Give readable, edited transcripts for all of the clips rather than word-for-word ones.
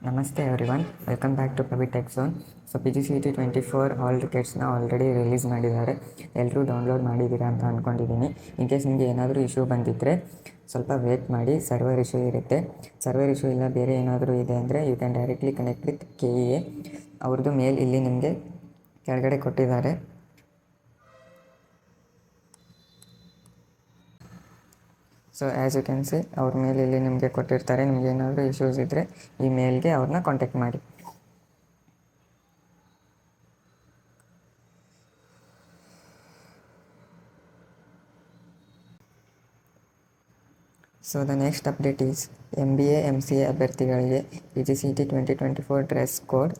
ನಮಸ್ತೆ everyone, welcome back to Pavi tech zone. So PGCET 24 hall ಟಿಕೆಟ್ಸ್ನ already release ಮಾಡಿದ್ದಾರೆ. ಎಲ್ಲರೂ ಡೌನ್ಲೋಡ್ ಮಾಡಿದ್ದೀರಾ ಅಂತ ಅಂದ್ಕೊಂಡಿದ್ದೀನಿ. ಇನ್ ಕೇಸ್ ನಿಮಗೆ ಏನಾದರೂ ಇಶ್ಯೂ ಬಂದಿದ್ದರೆ ಸ್ವಲ್ಪ ವೇಟ್ ಮಾಡಿ, ಸರ್ವರ್ ಇಶ್ಯೂ ಇರುತ್ತೆ. ಸರ್ವರ್ ಇಶ್ಯೂ ಇಲ್ಲ ಬೇರೆ ಏನಾದರೂ ಇದೆ ಅಂದರೆ you can directly connect with KEA. ಅವ್ರದ್ದು ಮೇಲ್ ಇಲ್ಲಿ ನಿಮಗೆ ಕೆಳಗಡೆ ಕೊಟ್ಟಿದ್ದಾರೆ. So as you can see ಅವ್ರ ಮೇಲ್ ಇಲ್ಲಿ ನಿಮಗೆ ಕೊಟ್ಟಿರ್ತಾರೆ. ನಿಮ್ಗೆ ಏನಾದರೂ ಇಶ್ಯೂಸ್ ಇದ್ದರೆ ಈ ಮೇಲ್ಗೆ ಅವ್ರನ್ನ ಕಾಂಟ್ಯಾಕ್ಟ್ ಮಾಡಿ. So the next update is MBA MCA ಅಭ್ಯರ್ಥಿಗಳಿಗೆ PGCET 2024 ಡ್ರೆಸ್ ಕೋಡ್.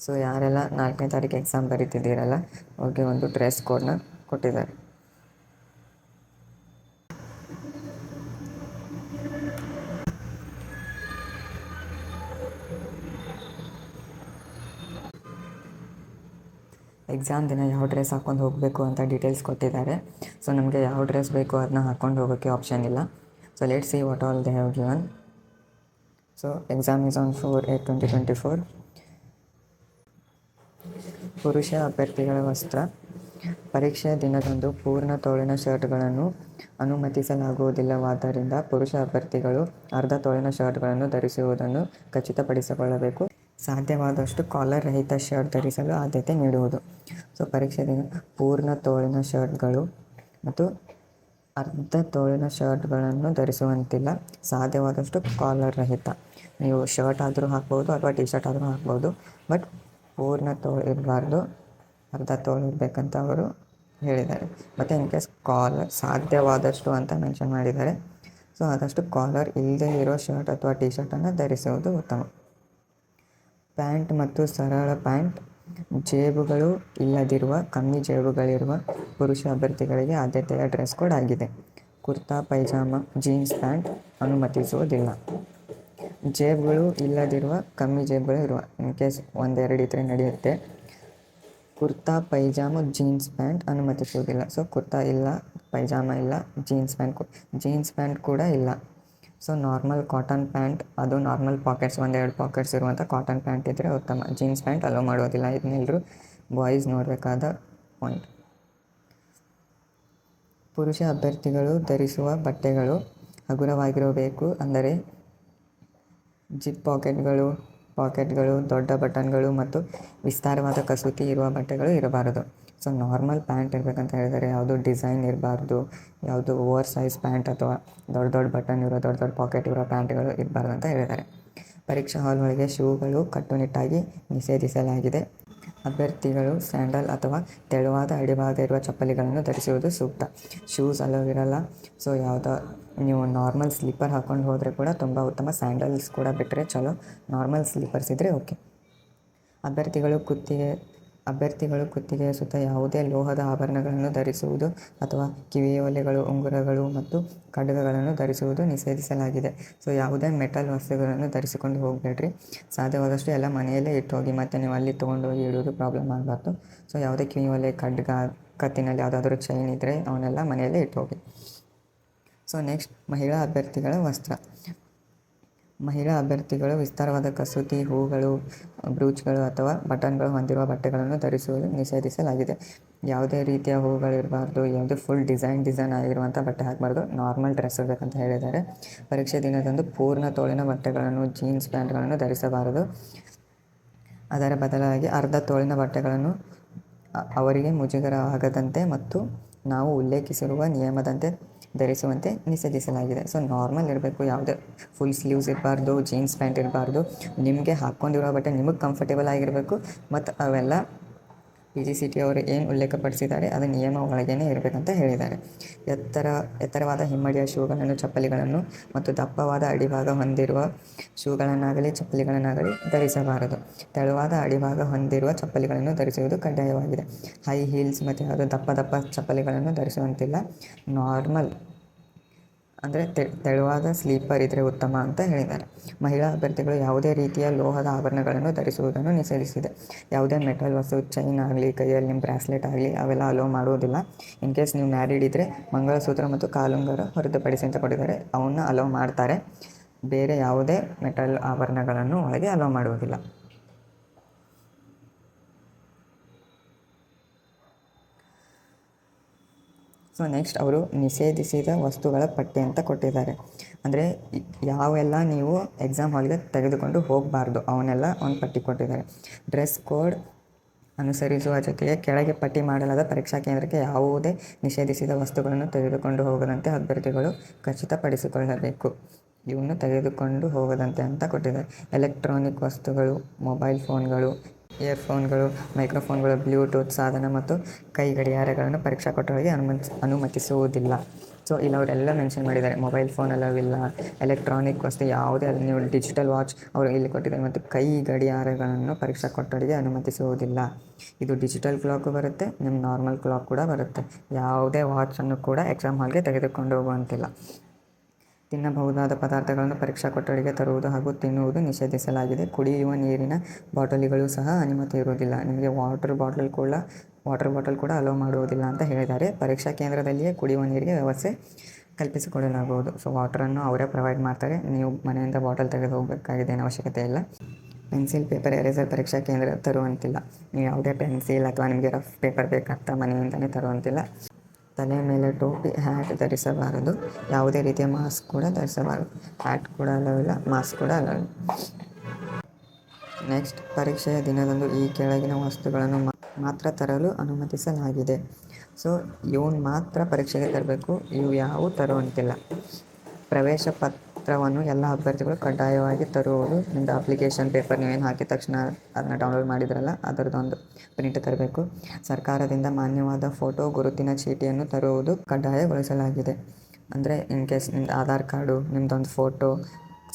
ಸೊ ಯಾರೆಲ್ಲ 4ನೇ ತಾರೀಕು ಎಕ್ಸಾಮ್ ಬರೀತಿದ್ದೀರಲ್ಲ ಅವ್ರಿಗೆ ಒಂದು ಡ್ರೆಸ್ ಕೋಡ್ನ ಕೊಟ್ಟಿದ್ದಾರೆ. ಎಕ್ಸಾಮ್ ದಿನ ಯಾವ ಡ್ರೆಸ್ ಹಾಕ್ಕೊಂಡು ಹೋಗಬೇಕು ಅಂತ ಡೀಟೇಲ್ಸ್ ಕೊಟ್ಟಿದ್ದಾರೆ. ಸೊ ನಮಗೆ ಯಾವ ಡ್ರೆಸ್ ಬೇಕು ಅದನ್ನ ಹಾಕ್ಕೊಂಡು ಹೋಗೋಕ್ಕೆ ಆಪ್ಷನ್ ಇಲ್ಲ. So let's see what all they have given. So exam is on 4/8/2024. ಪುರುಷ ಅಭ್ಯರ್ಥಿಗಳ ವಸ್ತ್ರ. ಪರೀಕ್ಷೆಯ ದಿನದಂದು ಪೂರ್ಣ ತೋಳಿನ ಶರ್ಟ್ಗಳನ್ನು ಅನುಮತಿಸಲಾಗುವುದಿಲ್ಲವಾದ್ದರಿಂದ ಪುರುಷ ಅಭ್ಯರ್ಥಿಗಳು ಅರ್ಧ ತೋಳಿನ ಶರ್ಟ್ಗಳನ್ನು ಧರಿಸುವುದನ್ನು ಖಚಿತಪಡಿಸಿಕೊಳ್ಳಬೇಕು. ಸಾಧ್ಯವಾದಷ್ಟು ಕಾಲರ್ ರಹಿತ ಶರ್ಟ್ ಧರಿಸಲು ಆದ್ಯತೆ ನೀಡುವುದು. ಸೊ ಪರೀಕ್ಷೆ ದಿನ ಪೂರ್ಣ ತೋಳಿನ ಶರ್ಟ್ಗಳು ಮತ್ತು ಅರ್ಧ ತೋಳಿನ ಶರ್ಟ್ಗಳನ್ನು ಧರಿಸುವಂತಿಲ್ಲ. ಸಾಧ್ಯವಾದಷ್ಟು ಕಾಲರ್ ರಹಿತ. ನೀವು ಶರ್ಟ್ ಆದರೂ ಹಾಕ್ಬೋದು ಅಥವಾ ಟಿ ಶರ್ಟ್ ಆದರೂ ಹಾಕ್ಬೋದು, ಬಟ್ ಪೂರ್ಣ ತೋಳು ಇರಬಾರ್ದು, ಅರ್ಧ ತೋಳು ಇರಬೇಕಂತ ಅವರು ಹೇಳಿದ್ದಾರೆ. ಮತ್ತು ಇನ್ ಕೇಸ್ ಕಾಲರ್ ಸಾಧ್ಯವಾದಷ್ಟು ಅಂತ ಮೆನ್ಷನ್ ಮಾಡಿದ್ದಾರೆ. ಸೊ ಆದಷ್ಟು ಕಾಲರ್ ಇಲ್ಲದೇ ಇರೋ ಶರ್ಟ್ ಅಥವಾ ಟಿ ಶರ್ಟನ್ನು ಧರಿಸುವುದು ಉತ್ತಮ. ಪ್ಯಾಂಟ್ ಮತ್ತು ಸರಳ ಪ್ಯಾಂಟ್. ಜೇಬುಗಳು ಇಲ್ಲದಿರುವ ಕಮ್ಮಿ ಜೇಬುಗಳಿರುವ ಪುರುಷ ಅಭ್ಯರ್ಥಿಗಳಿಗೆ ಆದ್ಯತೆಯ ಡ್ರೆಸ್ ಕೋಡ್ ಆಗಿದೆ. ಕುರ್ತಾ ಪೈಜಾಮ ಜೀನ್ಸ್ ಪ್ಯಾಂಟ್ ಅನುಮತಿಸುವುದಿಲ್ಲ. ಜೇಬುಗಳು ಇಲ್ಲದಿರುವ ಕಮ್ಮಿ ಜೇಬುಗಳು ಇರುವ, ಇನ್ ಕೇಸ್ ಒಂದೆರಡು ಇದ್ದರೆ ನಡೆಯುತ್ತೆ. ಕುರ್ತಾ ಪೈಜಾಮ ಜೀನ್ಸ್ ಪ್ಯಾಂಟ್ ಅನುಮತಿಸುವುದಿಲ್ಲ. ಸೊ ಕುರ್ತಾ ಇಲ್ಲ, ಪೈಜಾಮ ಇಲ್ಲ, ಜೀನ್ಸ್ ಪ್ಯಾಂಟ್ ಕೂಡ ಇಲ್ಲ. ಸೊ ನಾರ್ಮಲ್ ಕಾಟನ್ ಪ್ಯಾಂಟ್, ಅದು ನಾರ್ಮಲ್ ಪಾಕೆಟ್ಸ್, ಒಂದೆರಡು ಪಾಕೆಟ್ಸ್ ಇರುವಂಥ ಕಾಟನ್ ಪ್ಯಾಂಟ್ ಇದ್ದರೆ ಉತ್ತಮ. ಜೀನ್ಸ್ ಪ್ಯಾಂಟ್ ಅಲೋ ಮಾಡೋದಿಲ್ಲ. ಇದನ್ನೆಲ್ಲರೂ ಬಾಯ್ಸ್ ನೋಡಬೇಕಾದ ಪಾಯಿಂಟ್. ಪುರುಷ ಅಭ್ಯರ್ಥಿಗಳು ಧರಿಸುವ ಬಟ್ಟೆಗಳು ಹಗುರವಾಗಿರಬೇಕು. ಅಂದರೆ ಜಿಪ್ ಪಾಕೆಟ್ಗಳು, ದೊಡ್ಡ ಬಟನ್ಗಳು ಮತ್ತು ವಿಸ್ತಾರವಾದ ಕಸೂತಿ ಇರುವ ಬಟ್ಟೆಗಳು ಇರಬಾರದು. ಸೊ ನಾರ್ಮಲ್ ಪ್ಯಾಂಟ್ ಇರಬೇಕಂತ ಹೇಳಿದರೆ, ಯಾವುದು ಡಿಸೈನ್ ಇರಬಾರ್ದು, ಯಾವುದು ಓವರ್ ಸೈಜ್ ಪ್ಯಾಂಟ್ ಅಥವಾ ದೊಡ್ಡ ಬಟನ್ ಇರೋ ದೊಡ್ಡ ಪಾಕೆಟ್ ಇರೋ ಪ್ಯಾಂಟ್ಗಳು ಇರಬಾರ್ದು ಅಂತ ಹೇಳಿದ್ದಾರೆ. ಪರೀಕ್ಷಾ ಹಾಲ್ ಒಳಗೆ ಶೂಗಳು ಕಟ್ಟುನಿಟ್ಟಾಗಿ ನಿಷೇಧಿಸಲಾಗಿದೆ. ಅಭ್ಯರ್ಥಿಗಳು ಸ್ಯಾಂಡಲ್ ಅಥವಾ ತೆಳುವಾದ ಅಡಿಭಾಗ ಇರುವ ಚಪ್ಪಲಿಗಳನ್ನು ಧರಿಸುವುದು ಸೂಕ್ತ. ಶೂಸ್ ಅಲೋವಿರಲ್ಲ. ಸೊ ನೀವು ನಾರ್ಮಲ್ ಸ್ಲೀಪರ್ ಹಾಕ್ಕೊಂಡು ಹೋದರೆ ಕೂಡ ತುಂಬ ಉತ್ತಮ. ಸ್ಯಾಂಡಲ್ಸ್ ಕೂಡ ಬಿಟ್ಟರೆ ಚಲೋ, ನಾರ್ಮಲ್ ಸ್ಲೀಪರ್ಸ್ ಇದ್ದರೆ ಓಕೆ. ಅಭ್ಯರ್ಥಿಗಳು ಕುತ್ತಿಗೆಯ ಸುತ್ತ ಯಾವುದೇ ಲೋಹದ ಆಭರಣಗಳನ್ನು ಧರಿಸುವುದು ಅಥವಾ ಕಿವಿಯೋಲೆಗಳು, ಉಂಗುರಗಳು ಮತ್ತು ಖಡ್ಗಗಳನ್ನು ಧರಿಸುವುದು ನಿಷೇಧಿಸಲಾಗಿದೆ. ಸೊ ಯಾವುದೇ ಮೆಟಲ್ ವಸ್ತುಗಳನ್ನು ಧರಿಸಿಕೊಂಡು ಹೋಗಬೇಡ್ರಿ. ಸಾಧ್ಯವಾದಷ್ಟು ಎಲ್ಲ ಮನೆಯಲ್ಲೇ ಇಟ್ಟು ಹೋಗಿ, ಮತ್ತು ನೀವು ಅಲ್ಲಿ ತೊಗೊಂಡೋಗಿ ಇಡೋದು ಪ್ರಾಬ್ಲಮ್ ಆಗಬಾರ್ದು. ಸೊ ಯಾವುದೇ ಕಿವಿಯೋಲೆ, ಖಡ್ಗ, ಕತ್ತಿನಲ್ಲಿ ಯಾವುದಾದ್ರೂ ಚೈನ್ ಇದ್ದರೆ ಅವನ್ನೆಲ್ಲ ಮನೆಯಲ್ಲೇ ಇಟ್ಟು ಹೋಗಿ. ಸೊ ನೆಕ್ಸ್ಟ್, ಮಹಿಳಾ ಅಭ್ಯರ್ಥಿಗಳ ವಸ್ತ್ರ. ಮಹಿಳಾ ಅಭ್ಯರ್ಥಿಗಳು ವಿಸ್ತಾರವಾದ ಕಸೂತಿ, ಹೂಗಳು, ಬ್ರೂಚ್ಗಳು ಅಥವಾ ಬಟನ್ಗಳು ಹೊಂದಿರುವ ಬಟ್ಟೆಗಳನ್ನು ಧರಿಸುವುದು ನಿಷೇಧಿಸಲಾಗಿದೆ. ಯಾವುದೇ ರೀತಿಯ ಹೂಗಳಿರಬಾರ್ದು, ಯಾವುದೇ ಫುಲ್ ಡಿಸೈನ್ ಆಗಿರುವಂಥ ಬಟ್ಟೆ ಹಾಕಬಾರ್ದು. ನಾರ್ಮಲ್ ಡ್ರೆಸ್ ಇರಬೇಕಂತ ಹೇಳಿದ್ದಾರೆ. ಪರೀಕ್ಷೆ ದಿನದಂದು ಪೂರ್ಣ ತೋಳಿನ ಬಟ್ಟೆಗಳನ್ನು, ಜೀನ್ಸ್ ಪ್ಯಾಂಟ್ಗಳನ್ನು ಧರಿಸಬಾರದು. ಅದರ ಬದಲಾಗಿ ಅರ್ಧ ತೋಳಿನ ಬಟ್ಟೆಗಳನ್ನು ಅವರಿಗೆ ಮುಜುಗರವಾಗದಂತೆ ಮತ್ತು ನಾವು ಉಲ್ಲೇಖಿಸಿರುವ ನಿಯಮದಂತೆ ಧರಿಸುವಂತೆ ನಿಷೇಧಿಸಲಾಗಿದೆ. ಸೊ ನಾರ್ಮಲ್ ಇರಬೇಕು, ಯಾವುದೇ ಫುಲ್ ಸ್ಲೀವ್ಸ್ ಇರಬಾರ್ದು, ಜೀನ್ಸ್ ಪ್ಯಾಂಟ್ ಇರಬಾರ್ದು. ನಿಮಗೆ ಹಾಕ್ಕೊಂಡಿರೋ ಬಟ್ಟೆ ನಿಮಗೆ ಕಂಫರ್ಟೇಬಲ್ ಆಗಿರಬೇಕು. ಮತ್ತು ಅವೆಲ್ಲ PGCET ಅವರು ಏನು ಉಲ್ಲೇಖಪಡಿಸಿದ್ದಾರೆ ಅದು ನಿಯಮ ಒಳಗೇ ಇರಬೇಕಂತ ಹೇಳಿದ್ದಾರೆ. ಎತ್ತರವಾದ ಹಿಮ್ಮಡಿಯ ಶೂಗಳನ್ನು, ಚಪ್ಪಲಿಗಳನ್ನು ಮತ್ತು ದಪ್ಪವಾದ ಅಡಿಭಾಗ ಹೊಂದಿರುವ ಶೂಗಳನ್ನಾಗಲಿ ಚಪ್ಪಲಿಗಳನ್ನಾಗಲಿ ಧರಿಸಬಾರದು. ತೆಳುವಾದ ಅಡಿಭಾಗ ಹೊಂದಿರುವ ಚಪ್ಪಲಿಗಳನ್ನು ಧರಿಸುವುದು ಕಡ್ಡಾಯವಾಗಿದೆ. ಹೈ ಹೀಲ್ಸ್ ಮತ್ತು ಯಾವುದೋ ದಪ್ಪ ಚಪ್ಪಲಿಗಳನ್ನು ಧರಿಸುವಂತಿಲ್ಲ. ನಾರ್ಮಲ್ ಅಂದರೆ ತೆಳುವಾದ ಸ್ಲೀಪರ್ ಇದ್ದರೆ ಉತ್ತಮ ಅಂತ ಹೇಳಿದ್ದಾರೆ. ಮಹಿಳಾ ಅಭ್ಯರ್ಥಿಗಳು ಯಾವುದೇ ರೀತಿಯ ಲೋಹದ ಆಭರಣಗಳನ್ನು ಧರಿಸುವುದನ್ನು ನಿಷೇಧಿಸಿದೆ. ಯಾವುದೇ ಮೆಟಲ್ ವಸ್ತು, ಚೈನ್ ಆಗಲಿ, ಕೈಯಲ್ಲಿ ನಿಮ್ಮ ಬ್ರಾಸ್ಲೆಟ್ ಆಗಲಿ ಅವೆಲ್ಲ ಅಲೋ ಮಾಡುವುದಿಲ್ಲ. ಇನ್ ಕೇಸ್ ನೀವು ಮ್ಯಾರಿಡ್ ಇದ್ದರೆ ಮಂಗಳಸೂತ್ರ ಮತ್ತು ಕಾಲುಂಗರ ಹೊರತುಪಡಿಸಿ ಅಂತ ಕೊಟ್ಟಿದ್ದಾರೆ, ಅವನ್ನ ಅಲೋ ಮಾಡ್ತಾರೆ. ಬೇರೆ ಯಾವುದೇ ಮೆಟಲ್ ಆಭರಣಗಳನ್ನು ಒಳಗೆ ಅಲೋ ಮಾಡುವುದಿಲ್ಲ. ಸೊ ನೆಕ್ಸ್ಟ್ ಅವರು ನಿಷೇಧಿಸಿದ ವಸ್ತುಗಳ ಪಟ್ಟಿ ಅಂತ ಕೊಟ್ಟಿದ್ದಾರೆ. ಅಂದರೆ ಯಾವೆಲ್ಲ ನೀವು ಎಕ್ಸಾಮ್ ಹಾಲ್ಗೆ ತೆಗೆದುಕೊಂಡು ಹೋಗಬಾರ್ದು ಅವನ್ನೆಲ್ಲ ಒಂದು ಪಟ್ಟಿ ಕೊಟ್ಟಿದ್ದಾರೆ. ಡ್ರೆಸ್ ಕೋಡ್ ಅನುಸರಿಸುವ ಜೊತೆಗೆ ಕೆಳಗೆ ಪಟ್ಟಿ ಮಾಡಲಾದ ಪರೀಕ್ಷಾ ಕೇಂದ್ರಕ್ಕೆ ಯಾವುದೇ ನಿಷೇಧಿಸಿದ ವಸ್ತುಗಳನ್ನು ತೆಗೆದುಕೊಂಡು ಹೋಗದಂತೆ ಅಭ್ಯರ್ಥಿಗಳು ಖಚಿತಪಡಿಸಿಕೊಳ್ಳಬೇಕು. ಇವನ್ನು ತೆಗೆದುಕೊಂಡು ಹೋಗದಂತೆ ಅಂತ ಕೊಟ್ಟಿದ್ದಾರೆ. ಎಲೆಕ್ಟ್ರಾನಿಕ್ ವಸ್ತುಗಳು, ಮೊಬೈಲ್ ಫೋನ್ಗಳು, ಇಯರ್ಫೋನ್ಗಳು, ಮೈಕ್ರೋಫೋನ್ಗಳು, ಬ್ಲೂಟೂತ್ ಸಾಧನ ಮತ್ತು ಕೈ ಗಡಿಯಾರಗಳನ್ನು ಪರೀಕ್ಷಾ ಕೊಠಡಿಗೆ ಅನುಮತಿಸುವುದಿಲ್ಲ. ಸೊ ಇಲ್ಲಿ ಅವರೆಲ್ಲ ಮೆನ್ಷನ್ ಮಾಡಿದ್ದಾರೆ. ಮೊಬೈಲ್ ಫೋನ್ ಅಲೋವಿಲ್ಲ, ಎಲೆಕ್ಟ್ರಾನಿಕ್ ವಸ್ತು ಯಾವುದೇ ನೀವು ಡಿಜಿಟಲ್ ವಾಚ್ ಅವರು ಇಲ್ಲಿ ಕೊಟ್ಟಿದ್ದಾರೆ, ಮತ್ತು ಕೈ ಗಡಿಯಾರಗಳನ್ನು ಪರೀಕ್ಷಾ ಕೊಠಡಿಗೆ ಅನುಮತಿಸುವುದಿಲ್ಲ. ಇದು ಡಿಜಿಟಲ್ ಕ್ಲಾಕು ಬರುತ್ತೆ, ನಿಮ್ಮ ನಾರ್ಮಲ್ ಕ್ಲಾಕ್ ಕೂಡ ಬರುತ್ತೆ. ಯಾವುದೇ ವಾಚನ್ನು ಕೂಡ ಎಕ್ಸಾಮ್ ಹಾಲ್ಗೆ ತೆಗೆದುಕೊಂಡು ಹೋಗುವಂತಿಲ್ಲ. ತಿನ್ನಬಹುದಾದ ಪದಾರ್ಥಗಳನ್ನು ಪರೀಕ್ಷಾ ಕೊಠಡಿಗೆ ತರುವುದು ಹಾಗೂ ತಿನ್ನುವುದು ನಿಷೇಧಿಸಲಾಗಿದೆ. ಕುಡಿಯುವ ನೀರಿನ ಬಾಟಲಿಗಳು ಸಹ ಅನುಮತಿ ಇರುವುದಿಲ್ಲ. ನಿಮಗೆ ವಾಟರ್ ಬಾಟಲ್ ಕೂಡ ಅಲೋ ಮಾಡುವುದಿಲ್ಲ ಅಂತ ಹೇಳಿದ್ದಾರೆ. ಪರೀಕ್ಷಾ ಕೇಂದ್ರದಲ್ಲಿಯೇ ಕುಡಿಯುವ ನೀರಿಗೆ ವ್ಯವಸ್ಥೆ ಕಲ್ಪಿಸಿಕೊಡಲಾಗುವುದು. ಸೊ ವಾಟರನ್ನು ಅವರೇ ಪ್ರೊವೈಡ್ ಮಾಡ್ತಾರೆ. ನೀವು ಮನೆಯಿಂದ ಬಾಟಲ್ ತೆಗೆದು ಹೋಗಬೇಕಾಗಿದೆ ಏನೋ ಅವಶ್ಯಕತೆ ಇಲ್ಲ. ಪೆನ್ಸಿಲ್, ಪೇಪರ್, ಎರೇಸರ್ ಪರೀಕ್ಷಾ ಕೇಂದ್ರ ತರುವಂತಿಲ್ಲ. ನೀವು ಯಾವುದೇ ಪೆನ್ಸಿಲ್ ಅಥವಾ ನಿಮಗೆ ರಫ್ ಪೇಪರ್ ಬೇಕಾಗ್ತಾ ಮನೆಯಿಂದಲೇ ತರುವಂತಿಲ್ಲ. ತಲೆ ಮೇಲೆ ಟೋಪಿ, ಹ್ಯಾಟ್ ಧರಿಸಬಾರದು. ಯಾವುದೇ ರೀತಿಯ ಮಾಸ್ಕ್ ಕೂಡ ಧರಿಸಬಾರದು. ಹ್ಯಾಟ್ ಕೂಡ ಅಲ್ಲವಿಲ್ಲ, ಮಾಸ್ಕ್ ಕೂಡ ಅಲ್ಲವಿಲ್ಲ. ನೆಕ್ಸ್ಟ್, ಪರೀಕ್ಷೆಯ ದಿನದಂದು ಈ ಕೆಳಗಿನ ವಸ್ತುಗಳನ್ನು ಮಾತ್ರ ತರಲು ಅನುಮತಿಸಲಾಗಿದೆ. ಸೊ ಇವನು ಮಾತ್ರ ಪರೀಕ್ಷೆಗೆ ತರಬೇಕು, ಇವು ಯಾವೂ ತರುವಂತಿಲ್ಲ. ಪ್ರವೇಶ ಪತ್ರವನ್ನು ಎಲ್ಲ ಅಭ್ಯರ್ಥಿಗಳು ಕಡ್ಡಾಯವಾಗಿ ತರುವುದು. ನಿಮ್ಮದು ಅಪ್ಲಿಕೇಶನ್ ಪೇಪರ್ ನೀವೇನು ಹಾಕಿದ ತಕ್ಷಣ ಅದನ್ನು ಡೌನ್ಲೋಡ್ ಮಾಡಿದ್ರಲ್ಲ ಅದರದ್ದೊಂದು ಪ್ರಿಂಟ್ ತರಬೇಕು. ಸರ್ಕಾರದಿಂದ ಮಾನ್ಯವಾದ ಫೋಟೋ ಗುರುತಿನ ಚೀಟಿಯನ್ನು ತರುವುದು ಕಡ್ಡಾಯಗೊಳಿಸಲಾಗಿದೆ. ಅಂದರೆ ಇನ್ ಕೇಸ್ ನಿಮ್ಮದು ಆಧಾರ್ ಕಾರ್ಡು, ನಿಮ್ಮದೊಂದು ಫೋಟೋ,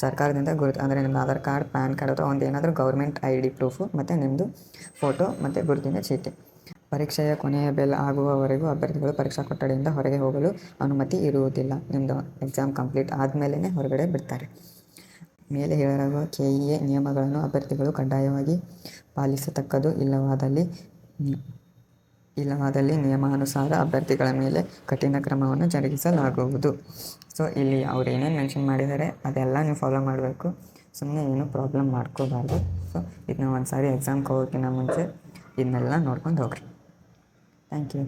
ಸರ್ಕಾರದಿಂದ ಅಂದರೆ ನಿಮ್ಮದು ಆಧಾರ್ ಕಾರ್ಡ್, ಪ್ಯಾನ್ ಕಾರ್ಡ್ ಅಥವಾ ಒಂದು ಏನಾದರೂ ಗೌರ್ಮೆಂಟ್ ID ಪ್ರೂಫು ಮತ್ತು ನಿಮ್ಮದು ಫೋಟೋ ಮತ್ತು ಗುರುತಿನ ಚೀಟಿ. ಪರೀಕ್ಷೆಯ ಕೊನೆಯ ಬೆಲ್ ಆಗುವವರೆಗೂ ಅಭ್ಯರ್ಥಿಗಳು ಪರೀಕ್ಷಾ ಕೊಠಡಿಯಿಂದ ಹೊರಗೆ ಹೋಗಲು ಅನುಮತಿ ಇರುವುದಿಲ್ಲ. ನಿಮ್ಮದು ಎಕ್ಸಾಮ್ ಕಂಪ್ಲೀಟ್ ಆದಮೇಲೆ ಹೊರಗಡೆ ಬಿಡ್ತಾರೆ. ಮೇಲೆ ಹೇಳಲಾಗುವ KEA ನಿಯಮಗಳನ್ನು ಅಭ್ಯರ್ಥಿಗಳು ಕಡ್ಡಾಯವಾಗಿ ಪಾಲಿಸತಕ್ಕದ್ದು. ಇಲ್ಲವಾದಲ್ಲಿ ನಿಯಮಾನುಸಾರ ಅಭ್ಯರ್ಥಿಗಳ ಮೇಲೆ ಕಠಿಣ ಕ್ರಮವನ್ನು ಜರುಗಿಸಲಾಗುವುದು. ಸೊ ಇಲ್ಲಿ ಅವ್ರು ಏನೇನು ಮೆನ್ಷನ್ ಮಾಡಿದ್ದಾರೆ ಅದೆಲ್ಲ ನೀವು ಫಾಲೋ ಮಾಡಬೇಕು. ಸುಮ್ಮನೆ ಏನೂ ಪ್ರಾಬ್ಲಮ್ ಮಾಡ್ಕೋಬಾರ್ದು. ಸೊ ಇದನ್ನ ಒಂದು ಸಾರಿ ಎಕ್ಸಾಮ್ಗೆ ಹೋಗೋಕ್ಕಿಂತ ಮುಂಚೆ ಇದನ್ನೆಲ್ಲ ನೋಡ್ಕೊಂಡು ಹೋಗ್ರಿ. Thank you.